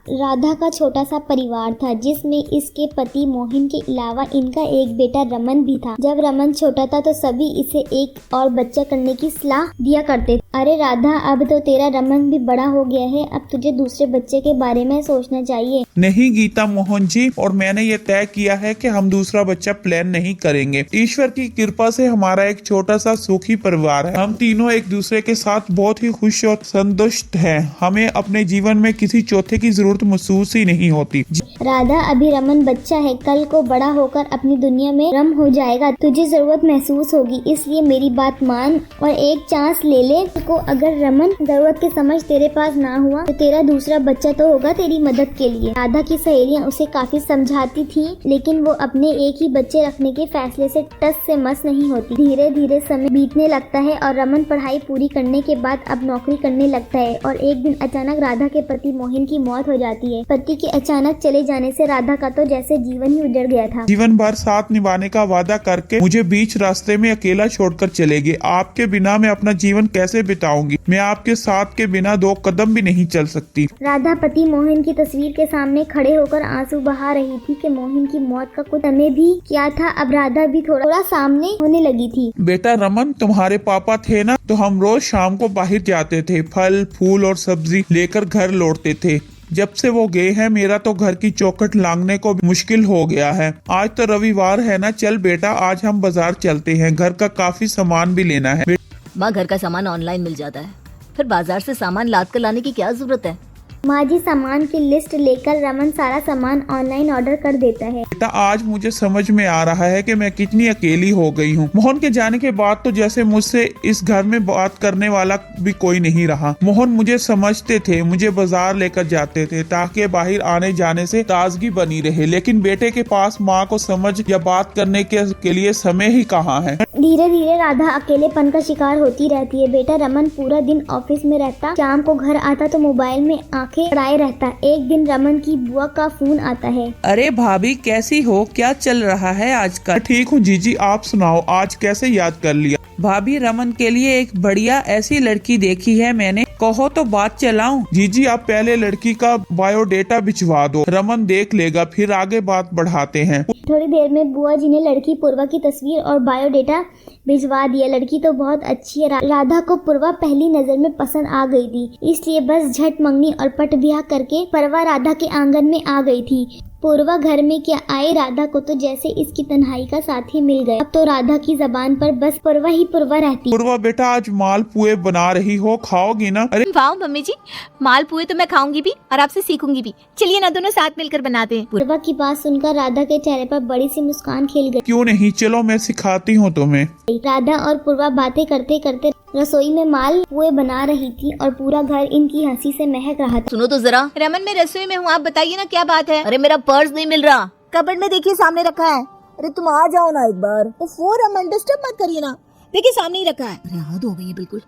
राधा का छोटा सा परिवार था जिसमें इसके पति मोहन के अलावा इनका एक बेटा रमन भी था। जब रमन छोटा था तो सभी इसे एक और बच्चा करने की सलाह दिया करते थे। अरे राधा, अब तो तेरा रमन भी बड़ा हो गया है, अब तुझे दूसरे बच्चे के बारे में सोचना चाहिए। नहीं गीता मोहन जी, और मैंने ये तय किया है कि हम दूसरा बच्चा प्लान नहीं करेंगे। ईश्वर की कृपा से हमारा एक छोटा सा सुखी परिवार है। हम तीनों एक दूसरे के साथ बहुत ही खुश और संतुष्ट हैं। हमें अपने जीवन में किसी चौथे की जरूरत महसूस ही नहीं होती। राधा, अभी रमन बच्चा है, कल को बड़ा होकर अपनी दुनिया में रम हो जाएगा, तुझे जरूरत महसूस होगी, इसलिए मेरी बात मान और एक चांस ले ले। को अगर रमन जरूरत के समझ तेरे पास ना हुआ तो तेरा दूसरा बच्चा तो होगा तेरी मदद के लिए। राधा की सहेलियां उसे काफी समझाती थी, लेकिन वो अपने एक ही बच्चे रखने के फैसले से टस से मस नहीं होती। धीरे धीरे समय बीतने लगता है और रमन पढ़ाई पूरी करने के बाद अब नौकरी करने लगता है और एक दिन अचानक राधा के पति मोहन की मौत हो जाती है। पति के अचानक चले जाने से राधा का तो जैसे जीवन ही उजड़ गया था। जीवन भर साथ निभाने का वादा करके मुझे बीच रास्ते में अकेला छोड़कर चले गए। आपके बिना मैं अपना जीवन कैसे बिताऊंगी? मैं आपके साथ के बिना 2 कदम भी नहीं चल सकती। राधा पति मोहन की तस्वीर के सामने खड़े होकर आंसू बहा रही थी कि मोहन की मौत का कुछ समय भी क्या था, अब राधा भी थोड़ा सामने होने लगी थी। बेटा रमन, तुम्हारे पापा थे ना, तो हम रोज शाम को बाहर जाते थे, फल फूल और सब्जी लेकर घर लौटते थे। जब से वो गए हैं मेरा तो घर की चौखट लांघने को मुश्किल हो गया है। आज तो रविवार है ना, चल बेटा आज हम बाजार चलते हैं, घर का काफी सामान भी लेना है। माँ, घर का सामान ऑनलाइन मिल जाता है, फिर बाजार से सामान लाद कर लाने की क्या जरूरत है? माँ जी, सामान की लिस्ट लेकर रमन सारा सामान ऑनलाइन ऑर्डर कर देता है। बेटा आज मुझे समझ में आ रहा है कि मैं कितनी अकेली हो गई हूँ। मोहन के जाने के बाद तो जैसे मुझसे इस घर में बात करने वाला भी कोई नहीं रहा। मोहन मुझे समझते थे, मुझे बाजार लेकर जाते थे ताकि बाहर आने जाने से ताजगी बनी रहे, लेकिन बेटे के पास माँ को समझ या बात करने के लिए समय ही कहाँ है। धीरे धीरे राधा अकेलेपन का शिकार होती रहती है। बेटा रमन पूरा दिन ऑफिस में रहता, शाम को घर आता तो मोबाइल में आंखें पड़ाए रहता। एक दिन रमन की बुआ का फोन आता है। अरे भाभी, कैसी हो? क्या चल रहा है आजकल? ठीक हूँ जीजी, आप सुनाओ, आज कैसे याद कर लिया? भाभी, रमन के लिए एक बढ़िया ऐसी लड़की देखी है मैंने, कहो तो बात चलाऊं? जीजी आप पहले लड़की का बायोडेटा भिजवा दो, रमन देख लेगा, फिर आगे बात बढ़ाते हैं। थोड़ी देर में बुआ जी ने लड़की पूर्वा की तस्वीर और बायोडेटा भिजवा दिया। लड़की तो बहुत अच्छी है। राधा को पूर्वा पहली नजर में पसंद आ गई थी, इसलिए बस झट मंगनी और पट ब्याह करके पूर्वा राधा के आंगन में आ गई थी। पूर्वा घर में क्या आए, राधा को तो जैसे इसकी तन्हाई का साथी मिल गया। अब तो राधा की जबान पर बस पूर्वा ही पूर्वा रहती। पूर्वा बेटा आज मालपुए बना रही हो, खाओगी ना? अरे वाह मम्मी जी, मालपुए तो मैं खाऊंगी भी और आपसे सीखूंगी भी। चलिए ना दोनों साथ मिलकर बनाते हैं। पूर्वा की बात सुनकर राधा के चेहरे पर बड़ी सी मुस्कान खिल गई। क्यों नहीं, चलो मैं सिखाती हूँ तुम्हें। राधा और पूर्वा बातें करते करते रसोई में मालपुए बना रही थी और पूरा घर इनकी हंसी से महक रहा था। सुनो तो जरा। रमन, मैं रसोई में हूँ, आप बताइए ना क्या बात है? अरे मेरा पर्स नहीं मिल रहा। कबर्ड में देखिए, सामने रखा है। अरे तुम आ जाओ ना एक बार। रमन डिस्टर्ब मत करिए ना, देखिए सामने ही रखा है। अरे हद हो गई है बिल्कुल।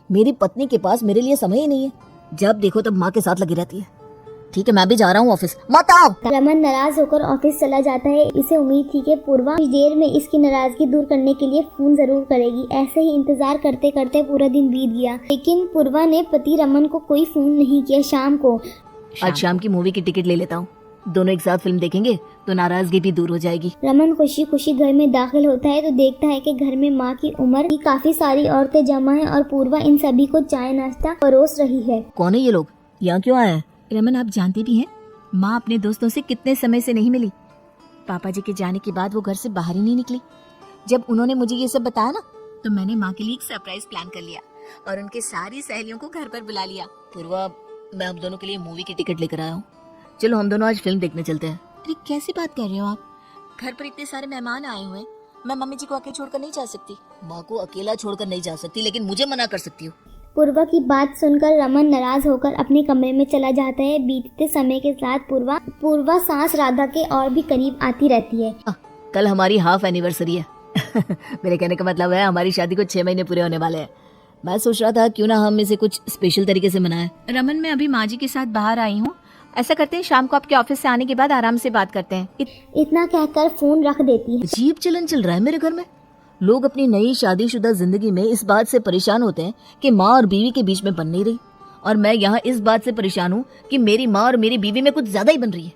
मेरी पत्नी के पास मेरे लिए समय ही नहीं है, जब देखो तब माँ के साथ लगी रहती है। ठीक है, मैं भी जा रहा हूँ ऑफिस, मत आओ। रमन नाराज होकर ऑफिस चला जाता है। इसे उम्मीद थी कि पूर्वा कुछ देर में इसकी नाराजगी दूर करने के लिए फोन जरूर करेगी। ऐसे ही इंतजार करते करते पूरा दिन बीत गया, लेकिन पूर्वा ने पति रमन को कोई फोन नहीं किया। शाम को आज शाम की मूवी की टिकट ले लेता हूँ, दोनों एक साथ फिल्म देखेंगे तो नाराजगी भी दूर हो जाएगी। रमन खुशी खुशी घर में दाखिल होता है तो देखता है कि घर में माँ की उम्र की काफी सारी औरतें जमा है और पूर्वा इन सभी को चाय नाश्ता परोस रही है। कौन है ये लोग, यहाँ क्यों आए हैं? रमन, आप जानते भी हैं माँ अपने दोस्तों से कितने समय से नहीं मिली। पापा जी के जाने के बाद वो घर से बाहर ही नहीं निकली। जब उन्होंने मुझे ये सब बताया ना, तो मैंने माँ के लिए एक सरप्राइज प्लान कर लिया और उनके सारी सहेलियों को घर पर बुला लिया। पूर्वा, मैं हम दोनों के लिए मूवी की टिकट लेकर आया हूँ, चलो हम दोनों आज फिल्म देखने चलते हैं। अरे कैसी बात कर रहे हो आप? घर पर इतने सारे मेहमान आए हुए हैं, मैं मम्मी जी को अकेले छोड़कर नहीं जा सकती। माँ को अकेला छोड़कर नहीं जा सकती, लेकिन मुझे मना कर सकती हो। पूर्वा की बात सुनकर रमन नाराज होकर अपने कमरे में चला जाता है। बीतते समय के साथ पूर्वा सांस राधा के और भी करीब आती रहती है। कल हमारी हाफ एनिवर्सरी है। मेरे कहने का मतलब है हमारी शादी को 6 महीने पूरे होने वाले हैं। मैं सोच रहा था क्यों ना हम इसे कुछ स्पेशल तरीके से मनाएं। रमन, मैं अभी माँ जी के साथ बाहर आई हूँ, ऐसा करते हैं शाम को आपके ऑफिस से आने के बाद आराम से बात करते हैं। इतना कहकर फोन रख देती है। अजीब चलन चल रहा है मेरे घर में। लोग अपनी नई शादीशुदा जिंदगी में इस बात से परेशान होते हैं कि माँ और बीवी के बीच में बन नहीं रही, और मैं यहाँ इस बात से परेशान हूँ कि मेरी माँ और मेरी बीवी में कुछ ज्यादा ही बन रही है।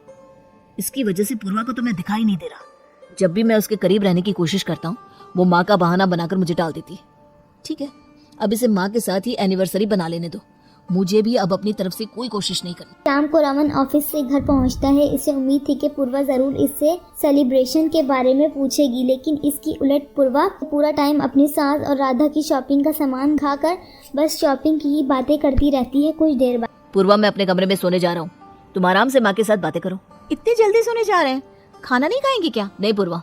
इसकी वजह से पूर्वा को तो मैं दिखाई नहीं दे रहा। जब भी मैं उसके करीब रहने की कोशिश करता हूँ वो माँ का बहाना बनाकर मुझे टाल देती है। ठीक है, अब इसे माँ के साथ ही एनिवर्सरी बना लेने दो, मुझे भी अब अपनी तरफ से कोई कोशिश नहीं करनी। शाम को रमन ऑफिस से घर पहुंचता है। इसे उम्मीद थी कि पूर्वा जरूर इससे सेलिब्रेशन के बारे में पूछेगी, लेकिन इसकी उलट पूर्वा पूरा टाइम अपनी सास और राधा की शॉपिंग का सामान खाकर बस शॉपिंग की ही बातें करती रहती है। कुछ देर बाद पूर्वा, मैं अपने कमरे में सोने जा रहा हूँ, तुम आराम से माँ के साथ बातें करो। इतनी जल्दी सोने जा रहे हैं? खाना नहीं खाएंगे क्या? नहीं पूर्वा,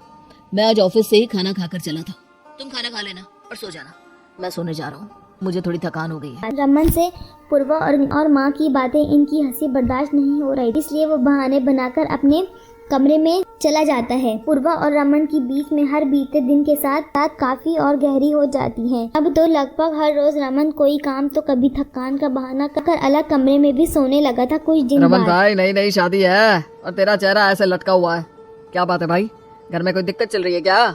मैं आज ऑफिस से ही खाना खाकर चला था, तुम खाना खा लेना और सो जाना। मैं सोने जा रहा हूँ, मुझे थोड़ी थकान हो गई है। रमन से पूर्वा और माँ की बातें, इनकी हंसी बर्दाश्त नहीं हो रही, इसलिए वो बहाने बनाकर अपने कमरे में चला जाता है। पूर्वा और रमन की बीच में हर बीते दिन के साथ साथ काफी और गहरी हो जाती है। अब तो लगभग हर रोज रमन कोई काम तो कभी थकान का बहाना कर अलग कमरे में भी सोने लगा था। कुछ दिन रमन बाद भाई, नई नई शादी है और तेरा चेहरा ऐसे लटका हुआ है, क्या बात है भाई? घर में कोई दिक्कत चल रही है क्या?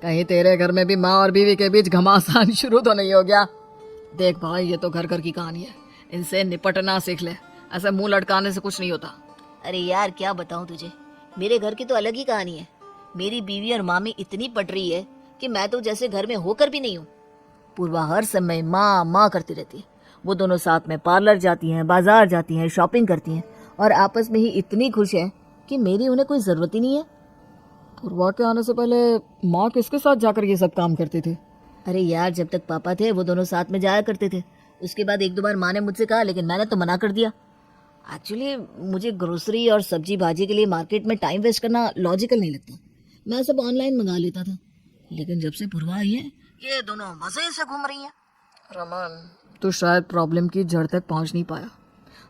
कहीं तेरे घर में भी माँ और बीवी के बीच घमासान शुरू तो नहीं हो गया? देख भाई, ये तो घर घर की कहानी है, इनसे निपटना सीख ले, ऐसे मुंह लटकाने से कुछ नहीं होता। अरे यार क्या बताऊं तुझे, मेरे घर की तो अलग ही कहानी है। मेरी बीवी और माँ में इतनी पट रही है कि मैं तो जैसे घर में होकर भी नहीं हूँ। पूर्वा हर समय माँ माँ करती रहती है। वो दोनों साथ में पार्लर जाती हैं, बाजार जाती हैं, शॉपिंग करती हैं और आपस में ही इतनी खुश है कि मेरी उन्हें कोई ज़रूरत ही नहीं है। पूर्वा के आने से पहले माँ किसके साथ जाकर ये सब काम करती थी? अरे यार, जब तक पापा थे वो दोनों साथ में जाया करते थे। उसके बाद एक दो बार माँ ने मुझसे कहा, लेकिन मैंने तो मना कर दिया। एक्चुअली मुझे ग्रोसरी और सब्जी भाजी के लिए मार्केट में टाइम वेस्ट करना लॉजिकल नहीं लगता। मैं सब ऑनलाइन मंगा लेता था, लेकिन जब से पूर्वा आई है ये दोनों मजे से घूम रही हैं। रमन, तो शायद प्रॉब्लम की जड़ तक पहुंच नहीं पाया।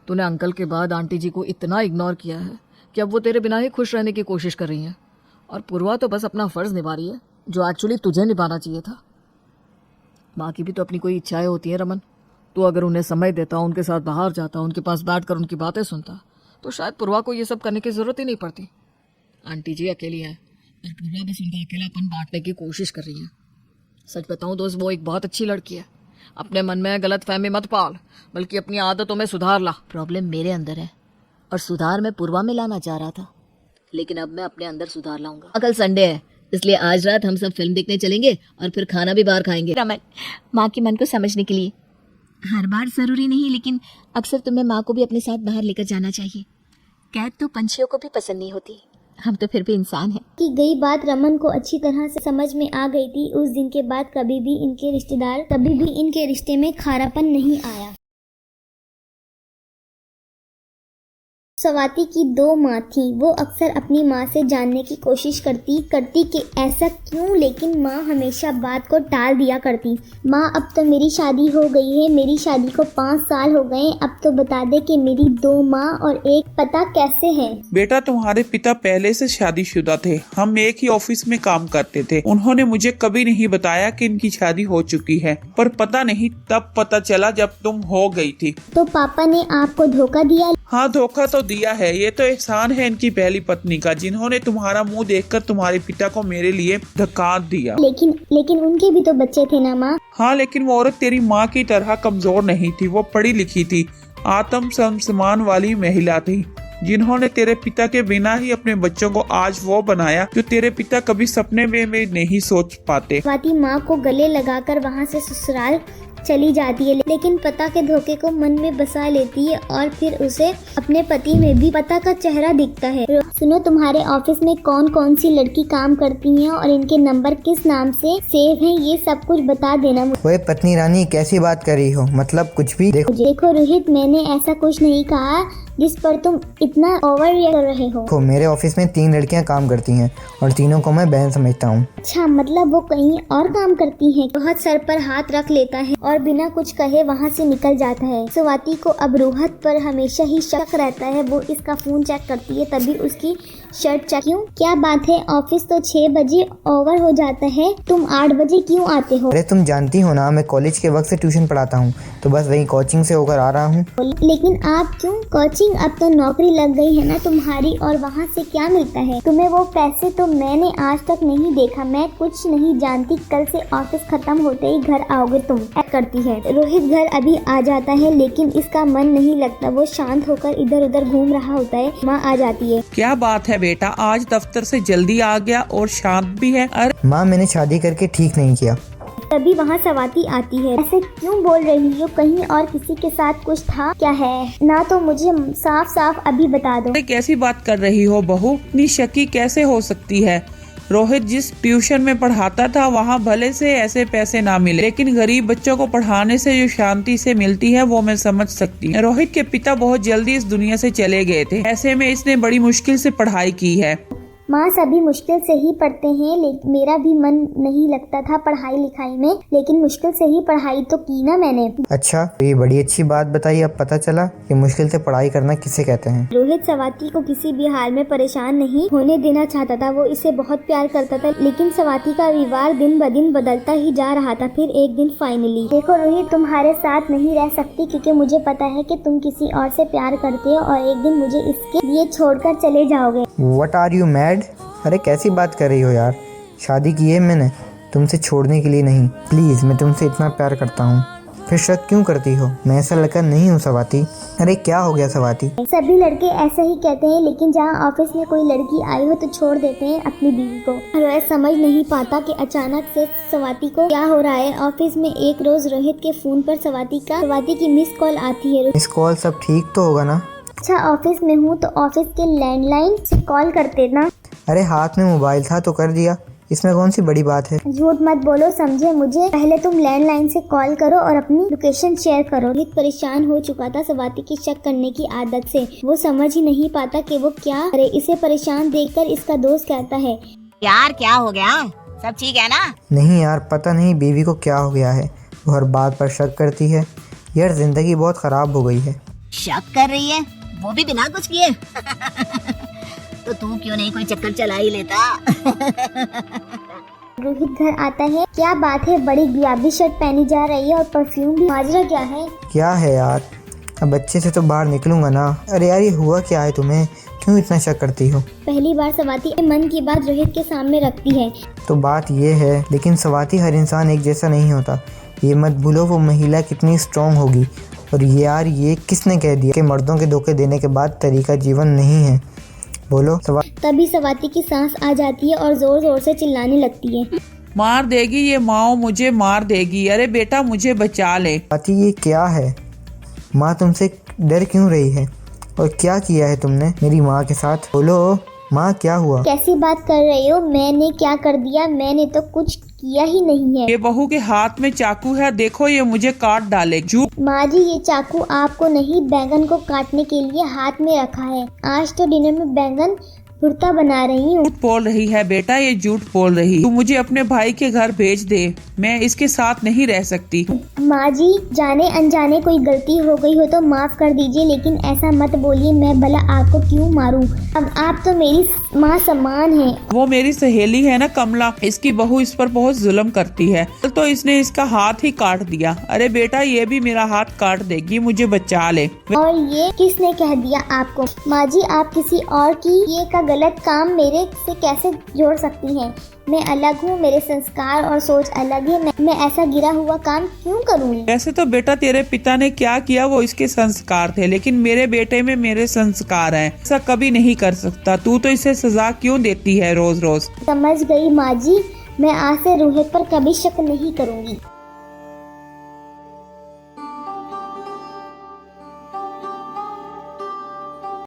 तूने अंकल के बाद आंटी जी को इतना इग्नोर किया है कि अब वो तेरे बिना ही खुश रहने की कोशिश कर रही हैं, और पूर्वा तो बस अपना फर्ज निभा रही है जो एक्चुअली तुझे निभाना चाहिए था। माँ की भी तो अपनी कोई इच्छाएं होती हैं रमन। तो अगर उन्हें समय देता, उनके साथ बाहर जाता, उनके पास बैठकर उनकी बातें सुनता, तो शायद पूर्वा को ये सब करने की जरूरत ही नहीं पड़ती। आंटी जी अकेली है और पूर्वा बस उनका अकेलापन बांटने की कोशिश कर रही है। सच बताऊं दोस्त, वो एक बहुत अच्छी लड़की है। अपने मन में गलत फहमी मत पाल, बल्कि अपनी आदतों में सुधार ला। प्रॉब्लम मेरे अंदर है और सुधार मैं पूर्वा में लाना चाह रहा था, लेकिन अब मैं अपने अंदर सुधार लाऊंगा। कल संडे है, इसलिए आज रात हम सब फिल्म देखने चलेंगे और फिर खाना भी बाहर खाएंगे। रमन, माँ के मन को समझने के लिए हर बार जरूरी नहीं, लेकिन अक्सर तुम्हें माँ को भी अपने साथ बाहर लेकर जाना चाहिए। कैद तो पंछियों को भी पसंद नहीं होती, हम तो फिर भी इंसान हैं। की गई बात रमन को अच्छी तरह से समझ में आ गई थी। उस दिन के बाद कभी भी इनके रिश्ते में खारापन नहीं आया। स्वाति की 2 माँ थी। वो अक्सर अपनी माँ से जानने की कोशिश करती कि ऐसा क्यों, लेकिन माँ हमेशा बात को टाल दिया करती। माँ, अब तो मेरी शादी हो गई है, मेरी शादी को 5 साल हो गए, अब तो बता दे कि मेरी 2 माँ और एक पता कैसे है। बेटा, तुम्हारे पिता पहले से शादीशुदा थे, हम एक ही ऑफिस में काम करते थे। उन्होंने मुझे कभी नहीं बताया कि इनकी शादी हो चुकी है, पर पता नहीं तब पता चला जब तुम हो गई थी। तो पापा ने आपको धोखा दिया? हाँ, धोखा तो दिया है। ये तो एहसान है इनकी पहली पत्नी का, जिन्होंने तुम्हारा मुंह देखकर तुम्हारे पिता को मेरे लिए धक्का दिया। लेकिन उनके भी तो बच्चे थे ना माँ। हाँ, लेकिन वो औरत तेरी माँ की तरह कमजोर नहीं थी। वो पढ़ी लिखी थी, आत्म सम्मान वाली महिला थी, जिन्होंने तेरे पिता के बिना ही अपने बच्चों को आज वो बनाया जो तेरे पिता कभी सपने में भी नहीं सोच पाते। स्वाति माँ को गले लगाकर वहाँ से ससुराल चली जाती है, लेकिन पता के धोखे को मन में बसा लेती है और फिर उसे अपने पति में भी पता का चेहरा दिखता है। सुनो, तुम्हारे ऑफिस में कौन कौन सी लड़की काम करती हैं और इनके नंबर किस नाम से सेव हैं, ये सब कुछ बता देना। ओए पत्नी रानी, कैसी बात कर रही हो? मतलब कुछ भी। देखो रोहित, मैंने ऐसा कुछ नहीं कहा जिस पर तुम इतना ओवर रिएक्ट कर रहे हो। तो मेरे ऑफिस में 3 लड़कियां काम करती हैं और तीनों को मैं बहन समझता हूँ। अच्छा, मतलब वो कहीं और काम करती हैं। रोहत सर पर हाथ रख लेता है और बिना कुछ कहे वहाँ से निकल जाता है। स्वाति को अब रोहत पर हमेशा ही शक रहता है। वो इसका फोन चेक करती है, तभी उसकी शर्ट चेक। क्यों, क्या बात है? ऑफिस तो 6 बजे ओवर हो जाता है, तुम 8 बजे क्यों आते हो? अरे तुम जानती हो ना, मैं कॉलेज के वक्त से ट्यूशन पढ़ाता हूँ, तो बस वही कोचिंग से होकर आ रहा हूँ। लेकिन आप क्यों कोचिंग टीचिंग अब तो नौकरी लग गई है ना तुम्हारी, और वहाँ से क्या मिलता है तुम्हें? वो पैसे तो मैंने आज तक नहीं देखा। मैं कुछ नहीं जानती, कल से ऑफिस खत्म होते ही घर आओगे तुम। करती है। रोहित घर अभी आ जाता है लेकिन इसका मन नहीं लगता। वो शांत होकर इधर उधर घूम रहा होता है। माँ आ जाती है। क्या बात है बेटा, आज दफ्तर से जल्दी आ गया और शांत भी है। अरे माँ, मैंने शादी करके ठीक नहीं किया। तभी वहाँ स्वाति आती है। ऐसे क्यों बोल रही हो? कहीं और किसी के साथ कुछ था क्या है ना? तो मुझे साफ साफ अभी बता दो। कैसी बात कर रही हो बहू, इतनी शकी कैसे हो सकती है? रोहित जिस ट्यूशन में पढ़ाता था वहाँ भले से ऐसे पैसे ना मिले, लेकिन गरीब बच्चों को पढ़ाने से जो शांति से मिलती है वो मैं समझ सकती हूँ। रोहित के पिता बहुत जल्दी इस दुनिया से चले गए थे, ऐसे में इसने बड़ी मुश्किल से पढ़ाई की है। माँ, सभी मुश्किल से ही पढ़ते हैं, लेकिन मेरा भी मन नहीं लगता था पढ़ाई लिखाई में, लेकिन मुश्किल से ही पढ़ाई तो की ना मैंने। अच्छा, तो ये बड़ी अच्छी बात बताई। अब पता चला कि मुश्किल से पढ़ाई करना किसे कहते हैं। रोहित स्वाति को किसी भी हाल में परेशान नहीं होने देना चाहता था। वो इसे बहुत प्यार करता था, लेकिन स्वाति का व्यवहार दिन ब दिन बदलता ही जा रहा था। फिर एक दिन फाइनली, देखो रोहित, तुम्हारे साथ नहीं रह सकती क्योंकि मुझे पता है कि तुम किसी और से प्यार करते हो और एक दिन मुझे इसके लिए छोड़कर चले जाओगे। What are you mad? अरे कैसी बात कर रही हो यार, शादी की है मैंने, तुमसे छोड़ने के लिए नहीं। प्लीज़, मैं तुमसे इतना प्यार करता हूँ, फिर शक क्यों करती हो? मैं ऐसा लड़का नहीं हूँ स्वाति। अरे क्या हो गया स्वाति? सभी लड़के ऐसा ही कहते हैं, लेकिन जहाँ ऑफिस में कोई लड़की आई हो तो छोड़ देते हैं अपनी बीवी को। रोहित समझ नहीं पाता कि अचानक से स्वाति को क्या हो रहा है। ऑफिस में एक रोज रोहित के फोन पर स्वाति की मिस कॉल आती है। मिस कॉल, सब ठीक तो होगा ना? अच्छा, ऑफिस में हूँ तो ऑफिस के लैंडलाइन से कॉल करते ना। अरे हाथ में मोबाइल था तो कर दिया, इसमें कौन सी बड़ी बात है? झूठ मत बोलो, समझे मुझे। पहले तुम लैंडलाइन से कॉल करो और अपनी लोकेशन शेयर करो। रोहित परेशान हो चुका था स्वाति की शक करने की आदत से। वो समझ ही नहीं पाता कि वो क्या करे। इसे परेशान देखकर इसका दोस्त कहता है, यार क्या हो गया, सब ठीक है ना? नहीं यार, पता नहीं बीवी को क्या हो गया है, वो हर बात पर शक करती है। यार जिंदगी बहुत खराब हो गई है। शक कर रही है, वो भी बिना कुछ किए। तो तू क्यों नहीं कोई चक्कर चला ही लेता? रोहित घर आता है। क्या बात है, बड़ी गुलाबी शर्ट पहनी जा रही है और परफ्यूम भी। माजरा क्या है? क्या है यार, अब बच्चे से तो बाहर निकलूंगा ना। अरे यार, ये हुआ क्या है तुम्हें, क्यों इतना शक करती हो? पहली बार स्वाति मन की बात रोहित के सामने रखती है। तो बात ये है, लेकिन स्वाति, हर इंसान एक जैसा नहीं होता। ये मत भूलो वो महिला कितनी स्ट्रांग होगी। और यार, ये किसने कह दिया कि मर्दों के धोखे देने के बाद तरीका जीवन नहीं है? बोलो। तभी स्वाति की सांस आ जाती है और जोर जोर से चिल्लाने लगती है। मार देगी ये माँ, मुझे मार देगी। अरे बेटा मुझे बचा ले। स्वाति, ये क्या है? माँ तुमसे डर क्यों रही है? और क्या किया है तुमने मेरी माँ के साथ? बोलो माँ, क्या हुआ? कैसी बात कर रहे हो? मैंने क्या कर दिया? मैंने तो कुछ किया ही नहीं है। ये बहू के हाथ में चाकू है, देखो ये मुझे काट डाले। झूठ। माँ जी, ये चाकू आपको नहीं, बैंगन को काटने के लिए हाथ में रखा है। आज तो डिनर में बैंगन भुर्ता बना रही हूँ। झूठ बोल रही है बेटा, ये झूठ बोल रही। तू मुझे अपने भाई के घर भेज दे, मैं इसके साथ नहीं रह सकती। माँ जी, जाने अनजाने कोई गलती हो गई हो तो माफ कर दीजिए, लेकिन ऐसा मत बोलिए। मैं भला आपको क्यों मारूं? अब आप तो मेरी माँ समान है। वो मेरी सहेली है ना कमला, इसकी बहू इस पर बहुत जुल्म करती है, तो इसने इसका हाथ ही काट दिया। अरे बेटा, ये भी मेरा हाथ काट देगी, मुझे बचा ले। और ये किसने कह दिया आपको? माँ जी, आप किसी और की ये का गलत काम मेरे से कैसे जोड़ सकती हैं? मैं अलग हूँ, मेरे संस्कार और सोच अलग है। मैं ऐसा गिरा हुआ काम क्यों करूँगी? वैसे तो बेटा तेरे पिता ने क्या किया वो इसके संस्कार थे, लेकिन मेरे बेटे में मेरे संस्कार हैं। ऐसा कभी नहीं कर सकता। तू तो इसे सजा क्यों देती है रोज रोज? समझ गई माँ जी, मैं आज से रोहित पर कभी शक नहीं करूँगी।